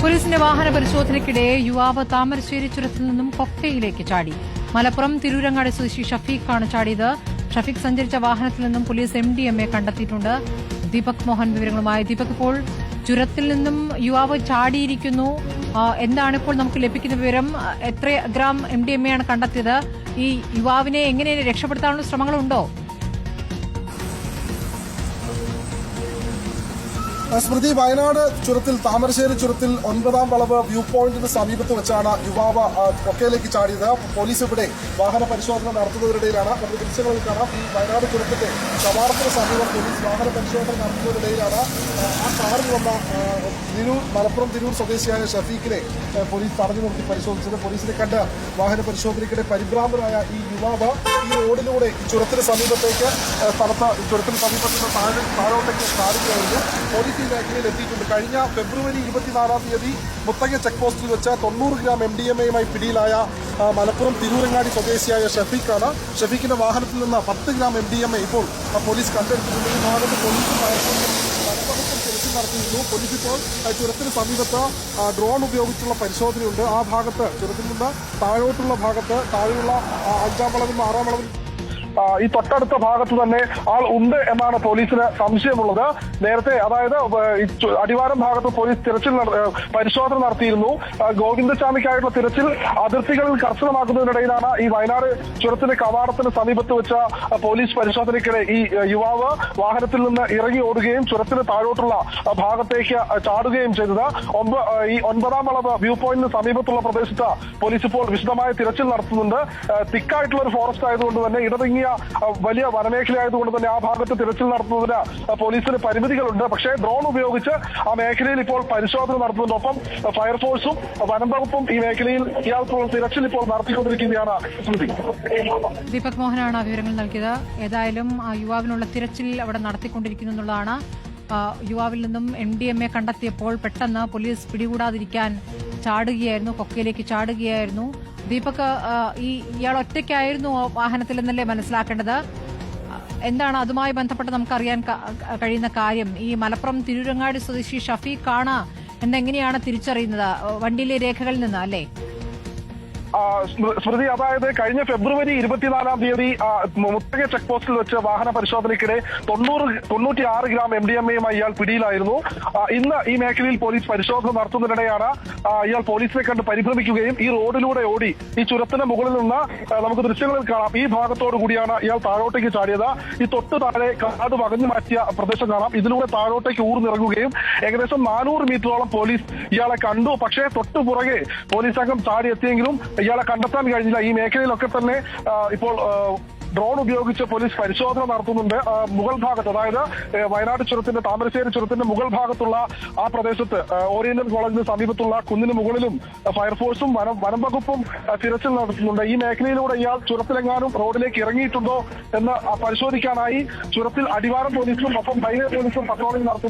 പോലീസിന്റെ വാഹന പരിശോധനയ്ക്കിടെ യുവാവ് താമരശ്ശേരി ചുരത്തിൽ നിന്നും കൊക്കയിലേക്ക് ചാടി. മലപ്പുറം തിരൂരങ്ങാടി സ്വദേശി ഷഫീഖാണ് ചാടിയത്. ഷഫീഖ് സഞ്ചരിച്ച വാഹനത്തിൽ നിന്നും പോലീസ് MDMA കണ്ടെത്തിയിട്ടുണ്ട്. ദീപക് മോഹൻ വിവരങ്ങളുമായി. ദീപക്, ഇപ്പോൾ ചുരത്തിൽ നിന്നും യുവാവ് ചാടിയിരിക്കുന്നു. എന്താണ് ഇപ്പോൾ നമുക്ക് ലഭിക്കുന്ന വിവരം? എത്ര ഗ്രാം MDMA ആണ് കണ്ടെത്തിയത്? ഈ യുവാവിനെ എങ്ങനെ രക്ഷപ്പെടുത്താനുള്ള ശ്രമങ്ങളുണ്ടോ? സ്മൃതി, വയനാട് ചുരത്തിൽ താമരശ്ശേരി ചുരത്തിൽ 9ാം വളവ് വ്യൂ പോയിന്റിന് സമീപത്ത് വെച്ചാണ് യുവാവ് കൊക്കയിലേക്ക് ചാടിയത്. പോലീസ് ഇവിടെ വാഹന പരിശോധന നടത്തുന്നതിനിടയിലാണ് നമുക്ക് ദൃശ്യങ്ങളിൽ കാണാം. ഈ വയനാട് ചുരത്തിന്റെ കവാടത്തിന് സമീപം പോലീസ് വാഹന പരിശോധന നടത്തുന്നതിനിടയിലാണ് ആ കാറിൽ വന്ന മലപ്പുറം തിരൂർ സ്വദേശിയായ ഷഫീഖിനെ പോലീസ് തടഞ്ഞു നിർത്തി പരിശോധിച്ചത്. പോലീസിനെ കണ്ട് വാഹന പരിശോധനയ്ക്കിടെ പരിഭ്രാന്തരായ ഈ യുവാവ് ഈ റോഡിലൂടെ ചുരത്തിന് സമീപത്തേക്ക് ചുരത്തിന് സമീപത്ത് നിന്ന് താഴോട്ടേക്ക് ചാടുകയായിരുന്നു. പോലീസ് ഈ മേഖലയിൽ എത്തിയിട്ടുണ്ട്. കഴിഞ്ഞ ഫെബ്രുവരി 24-ാം തീയതി മുത്തങ്ങ ചെക്ക് പോസ്റ്റിൽ വെച്ച് 90 ഗ്രാം MDMA പിടിയിലായ മലപ്പുറം തിരൂരങ്ങാടി സ്വദേശിയായ ഷഫീഖാണ്. ഷഫീഖിന്റെ വാഹനത്തിൽ നിന്ന് 10 ഗ്രാം MDMA ഇപ്പോൾ പോലീസ് കണ്ടെടുത്തിട്ടുണ്ട്. ഈ ഭാഗത്ത് പോലീസും തെരച്ചിൽ നടത്തിയിരുന്നു. പോലീസ് ഇപ്പോൾ ചുരത്തിന് സമീപത്ത് ഡ്രോൺ ഉപയോഗിച്ചുള്ള പരിശോധനയുണ്ട്. ആ ഭാഗത്ത് ചുരത്തിൽ നിന്ന് താഴോട്ടുള്ള ഭാഗത്ത് താഴെയുള്ള 5ാം വളവിലും 6ാം വളവിലും ഈ തൊട്ടടുത്ത ഭാഗത്ത് തന്നെ ആൾ ഉണ്ട് എന്നാണ് പോലീസിന് സംശയമുള്ളത്. നേരത്തെ, അതായത് അടിവാരം ഭാഗത്ത് പോലീസ് പരിശോധന നടത്തിയിരുന്നു. ഗോവിന്ദസ്വാമിക്കായിട്ടുള്ള തിരച്ചിൽ അതിർത്തികളിൽ കർശനമാക്കുന്നതിനിടയിലാണ് ഈ വയനാട് ചുരത്തിന്റെ കവാടത്തിന് സമീപത്ത് വെച്ച പോലീസ് പരിശോധനയ്ക്കിടെ ഈ യുവാവ് വാഹനത്തിൽ നിന്ന് ഇറങ്ങി ഓടുകയും ചുരത്തിന് താഴോട്ടുള്ള ഭാഗത്തേക്ക് ചാടുകയും ചെയ്തത്. ഈ 9ാം വളവ് വ്യൂ പോയിന്റിന് സമീപത്തുള്ള പ്രദേശത്ത് പോലീസ് ഇപ്പോൾ വിശദമായ തിരച്ചിൽ നടത്തുന്നുണ്ട്. തിക്കായിട്ടുള്ള ഒരു ഫോറസ്റ്റ് ആയതുകൊണ്ട് തന്നെ ഇടതിങ്ങിയ വലിയ വനമേഖലയായതുകൊണ്ട് തന്നെ ആ ഭാഗത്ത് തിരച്ചിൽ നടത്തുന്നതിന് പോലീസിന് പരിമിതികളുണ്ട്. പക്ഷേ ഡ്രോൺ ഉപയോഗിച്ച് ആ മേഖലയിൽ ഇപ്പോൾ പരിശോധന നടത്തുന്നുണ്ട്. ഒപ്പം ഫയർഫോഴ്സും വനം വകുപ്പും ഈ മേഖലയിൽ ഇയാൾക്കുള്ള തിരച്ചിൽ ഇപ്പോൾ നടത്തിക്കൊണ്ടിരിക്കുകയാണ്. ദീപക് മോഹനാണ് വിവരങ്ങൾ നൽകിയത്. ഏതായാലും യുവാവിനുള്ള തിരച്ചിൽ അവിടെ നടത്തിക്കൊണ്ടിരിക്കുന്നു എന്നുള്ളതാണ്. യുവാവിൽ നിന്നും MDMA കണ്ടെത്തിയപ്പോൾ പെട്ടെന്ന് പോലീസ് പിടികൂടാതിരിക്കാൻ ചാടുകയായിരുന്നു, കൊക്കയിലേക്ക് ചാടുകയായിരുന്നു. ദീപക്, ഇയാൾ ഒറ്റയ്ക്കായിരുന്നു വാഹനത്തിൽ എന്നല്ലേ മനസ്സിലാക്കേണ്ടത്? എന്താണ് അതുമായി ബന്ധപ്പെട്ട് നമുക്കറിയാൻ കഴിയുന്ന കാര്യം? ഈ മലപ്പുറം തിരൂരങ്ങാടി സ്വദേശി ഷഫീഖാണ് എന്നെങ്ങനെയാണ് തിരിച്ചറിയുന്നത്? വണ്ടിയിലെ രേഖകളിൽ നിന്ന് അല്ലേ? സ്മൃതി, അതായത് കഴിഞ്ഞ ഫെബ്രുവരി 24-ാം തീയതി മുത്തങ്ങ ചെക്ക് പോസ്റ്റിൽ വെച്ച് വാഹന പരിശോധനയ്ക്കിടെ 96 ഗ്രാം MDMA ഇയാൾ പിടിയിലായിരുന്നു. ഇന്ന് ഈ മേഖലയിൽ പോലീസ് പരിശോധന നടത്തുന്നതിനിടെയാണ് ഇയാൾ പോലീസിനെ കണ്ട് പരിഭ്രമിക്കുകയും ഈ റോഡിലൂടെ ഓടി ഈ ചുരത്തിന് മുകളിൽ നിന്ന് നമുക്ക് ദൃശ്യങ്ങളിൽ കാണാം, ഈ ഭാഗത്തോടു കൂടിയാണ് ഇയാൾ താഴോട്ടേക്ക് ചാടിയത്. ഈ തൊട്ട് താഴെ കാട് വകഞ്ഞു മാറ്റിയ പ്രദേശം കാണാം. ഇതിലൂടെ താഴോട്ടേക്ക് ഊർന്നിറങ്ങുകയും ഏകദേശം 400 മീറ്ററോളം പോലീസ് ഇയാളെ കണ്ടു. പക്ഷേ തൊട്ടു പുറകെ പോലീസ് സംഘം ചാടിയെത്തിയെങ്കിലും ഇയാളെ കണ്ടെത്താൻ കഴിഞ്ഞില്ല. ഈ മേഖലയിലൊക്കെ തന്നെ ഇപ്പോൾ ഡ്രോൺ ഉപയോഗിച്ച് പോലീസ് പരിശോധന നടത്തുന്നുണ്ട്. മുകൾ ഭാഗത്ത്, അതായത് വയനാട് ചുരത്തിന്റെ താമരശ്ശേരി ചുരത്തിന്റെ മുകൾ ഭാഗത്തുള്ള ആ പ്രദേശത്ത് ഓറിയന്റൽ കോളേജിന് സമീപത്തുള്ള കുന്നിന് മുകളിലും ഫയർഫോഴ്സും വനം വകുപ്പും തിരച്ചിൽ നടത്തുന്നുണ്ട്. ഈ മേഖലയിലൂടെ ഇയാൾ ചുരത്തിലെങ്ങാനും റോഡിലേക്ക് ഇറങ്ങിയിട്ടുണ്ടോ എന്ന് പരിശോധിക്കാനായി ചുരത്തിൽ അടിവാരം പോലീസും ഒപ്പം ഹൈവേ പോലീസും പട്രോളിംഗ് നടത്തുന്നു.